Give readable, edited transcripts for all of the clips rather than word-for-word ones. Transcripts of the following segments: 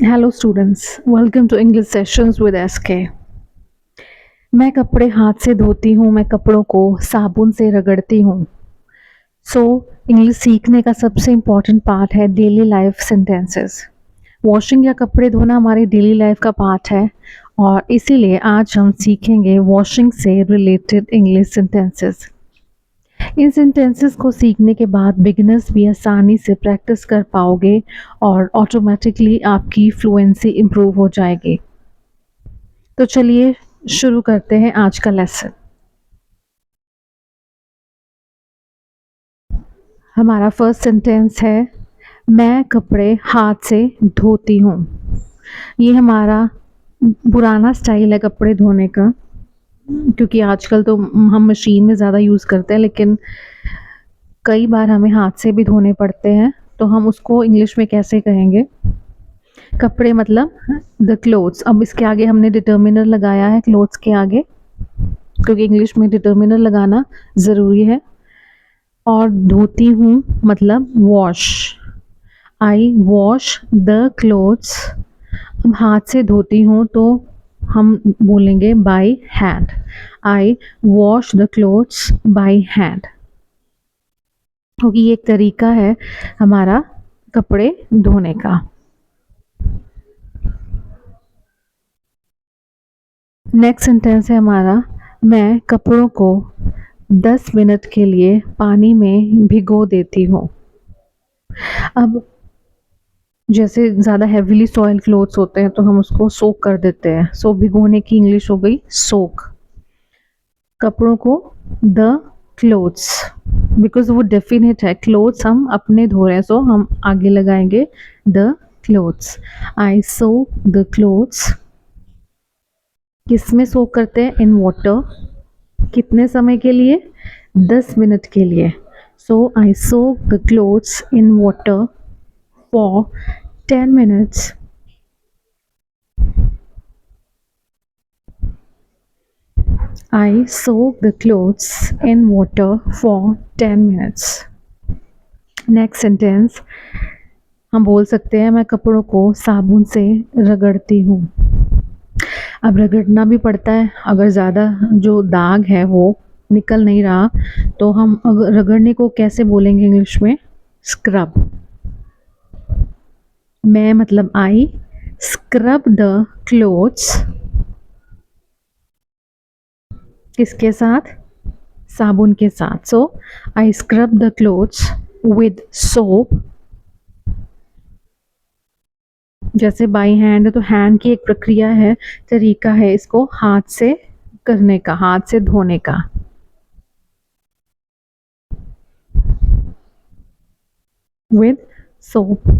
Hello students, welcome to English sessions with SK. मैं कपड़े हाथ से धोती हूँ, मैं कपड़ों को साबुन से रगड़ती हूँ। सो इंग्लिश सीखने का सबसे इम्पॉर्टेंट पार्ट है डेली लाइफ सेंटेंसेस। वॉशिंग या कपड़े धोना हमारी डेली लाइफ का पार्ट है और इसीलिए आज हम सीखेंगे वॉशिंग से रिलेटेड इंग्लिश सेंटेंसेस। इन सेंटेंसेस को सीखने के बाद बिगिनर्स भी आसानी से प्रैक्टिस कर पाओगे और ऑटोमेटिकली आपकी फ्लुएंसी इम्प्रूव हो जाएगी। तो चलिए शुरू करते हैं आज का लेसन। हमारा फर्स्ट सेंटेंस है, मैं कपड़े हाथ से धोती हूँ। ये हमारा पुराना स्टाइल है कपड़े धोने का, क्योंकि आजकल तो हम मशीन में ज़्यादा यूज़ करते हैं, लेकिन कई बार हमें हाथ से भी धोने पड़ते हैं। तो हम उसको इंग्लिश में कैसे कहेंगे? कपड़े मतलब द क्लोथ्स। अब इसके आगे हमने डिटर्मिनर लगाया है क्लोथ्स के आगे, क्योंकि इंग्लिश में डिटर्मिनर लगाना ज़रूरी है। और धोती हूँ मतलब wash. I wash the clothes. हम हाथ से धोती हूँ तो हम बोलेंगे by hand. I wash the clothes by hand, क्योंकि ये एक तरीका है हमारा कपड़े धोने का। नेक्स्ट सेंटेंस है हमारा, मैं कपड़ों को 10 मिनट के लिए पानी में भिगो देती हूँ। अब जैसे ज़्यादा हेवीली सॉइल क्लोथ्स होते हैं तो हम उसको सोक कर देते हैं। सो भिगोने की इंग्लिश हो गई सोक। कपड़ों को द क्लोथ्स, बिकॉज वो डेफिनेट है, क्लोथ्स हम अपने धो रहे हैं, सो हम आगे लगाएंगे the clothes. I soak the clothes. किस में सोक करते हैं? In water. कितने समय के लिए? 10 मिनट के लिए। So I soak the clothes in water for 10 minutes. I soak the clothes in water for 10 minutes. Next sentence, हम बोल सकते हैं मैं कपड़ों को साबुन से रगड़ती हूँ। अब रगड़ना भी पड़ता है, अगर ज़्यादा जो दाग है वो निकल नहीं रहा तो हम रगड़ने को कैसे बोलेंगे इंग्लिश में? स्क्रब। मैं मतलब आई स्क्रब द क्लोथ्स। किसके साथ? साबुन के साथ। So I scrub the clothes with soap. जैसे बाई हैंड, तो हैंड की एक प्रक्रिया है, तरीका है इसको हाथ से करने का, हाथ से धोने का। With soap.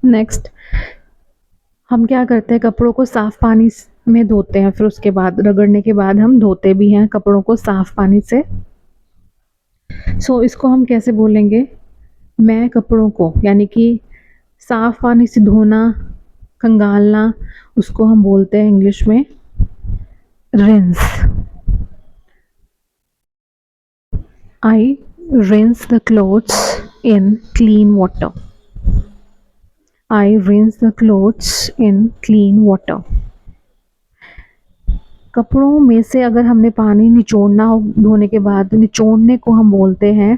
नेक्स्ट, हम क्या करते हैं, कपड़ों को साफ पानी में धोते हैं, फिर उसके बाद रगड़ने के बाद हम धोते भी हैं कपड़ों को साफ पानी से। सो इसको हम कैसे बोलेंगे? मैं कपड़ों को, यानी कि साफ पानी से धोना, खंगालना, उसको हम बोलते हैं इंग्लिश में rinse. I rinse the clothes in clean water. I rinse the clothes in clean water. कपड़ों में से अगर हमने पानी निचोड़ना हो धोने के बाद, निचोड़ने को हम बोलते हैं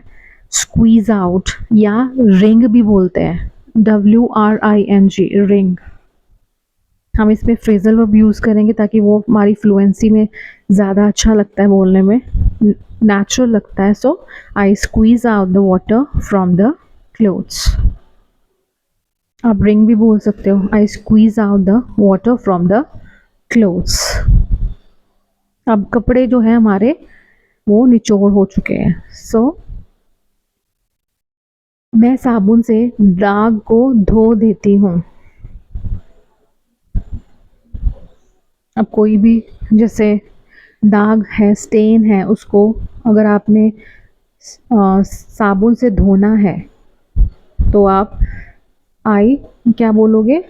स्क्वीज आउट, या रिंग भी बोलते हैं, WRING, रिंग। हम इसमें फ्रेजल वर्ब यूज़ करेंगे ताकि वो हमारी फ्लुएंसी में ज़्यादा अच्छा लगता है, बोलने में नेचुरल लगता है। So I squeeze out the water from the clothes. आप रिंग भी बोल सकते हो, I squeeze out the water from the clothes. अब कपड़े जो है हमारे वो निचोड़ हो चुके हैं। सो मैं साबुन से दाग को धो देती हूँ। अब कोई भी जैसे दाग है, स्टेन है, उसको अगर आपने साबुन से धोना है तो आप आई क्या बोलोगे?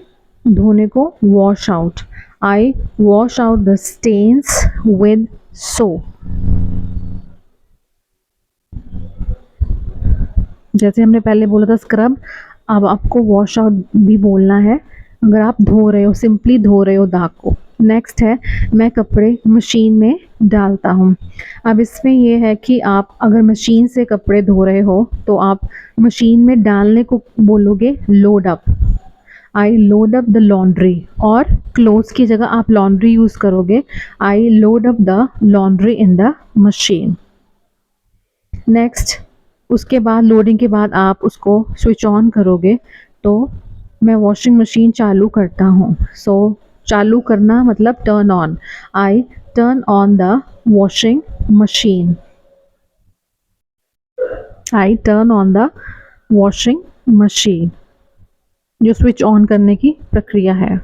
धोने को wash out. I wash out the stains with soap. जैसे हमने पहले बोला था स्क्रब, अब आपको वॉश आउट भी बोलना है अगर आप धो रहे हो, सिंपली धो रहे हो दाग को। नेक्स्ट है मैं कपड़े मशीन में डालता हूँ। अब इसमें ये है कि आप अगर मशीन से कपड़े धो रहे हो तो आप मशीन में डालने को बोलोगे load up. I load up the laundry, और क्लोथ्स की जगह आप लॉन्ड्री यूज़ करोगे, I load up the laundry in the machine. Next, उसके बाद लोडिंग के बाद आप उसको स्विच ऑन करोगे तो मैं वॉशिंग मशीन चालू करता हूँ। सो चालू करना मतलब turn on, I turn on the washing machine, I turn on the washing machine, जो स्विच ऑन करने की प्रक्रिया है।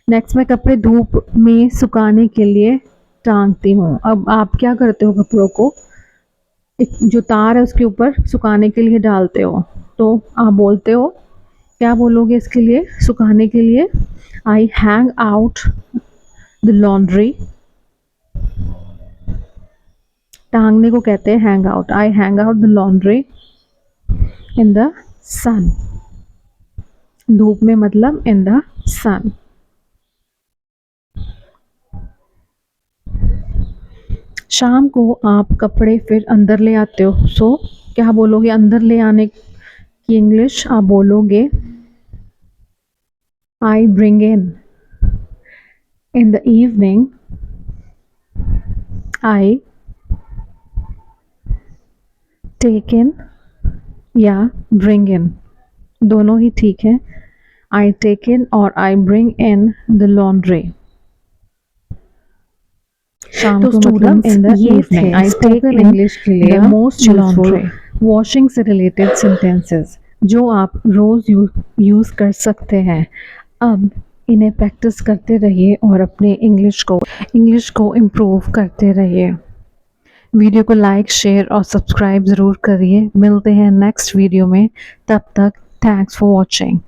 नेक्स्ट, मैं कपड़े धूप में सुखाने के लिए टांगती हूँ। अब आप क्या करते हो, कपड़ों को एक जो तार है उसके ऊपर सुखाने के लिए डालते हो, तो आप बोलते हो, क्या बोलोगे इसके लिए, सुखाने के लिए? I hang out the laundry. टांगने को कहते हैं hang out. I hang out the laundry in the sun. धूप में मतलब इन द सन। शाम को आप कपड़े फिर अंदर ले आते हो, सो क्या बोलोगे अंदर ले आने की इंग्लिश? आप बोलोगे I bring in the evening, I take in या ब्रिंग इन, दोनों ही ठीक है। आई टेक इन और I bring in the laundry. शाम को मतलब in the evening. I take in English के लिए मोस्ट यूजफुल वॉशिंग से रिलेटेड सेंटेंसेस जो आप रोज यूज कर सकते हैं। अब इन्हें प्रैक्टिस करते रहिए और अपने इंग्लिश को इम्प्रूव करते रहिए। वीडियो को लाइक, शेयर और सब्सक्राइब ज़रूर करिए। मिलते हैं नेक्स्ट वीडियो में, तब तक थैंक्स फॉर वॉचिंग।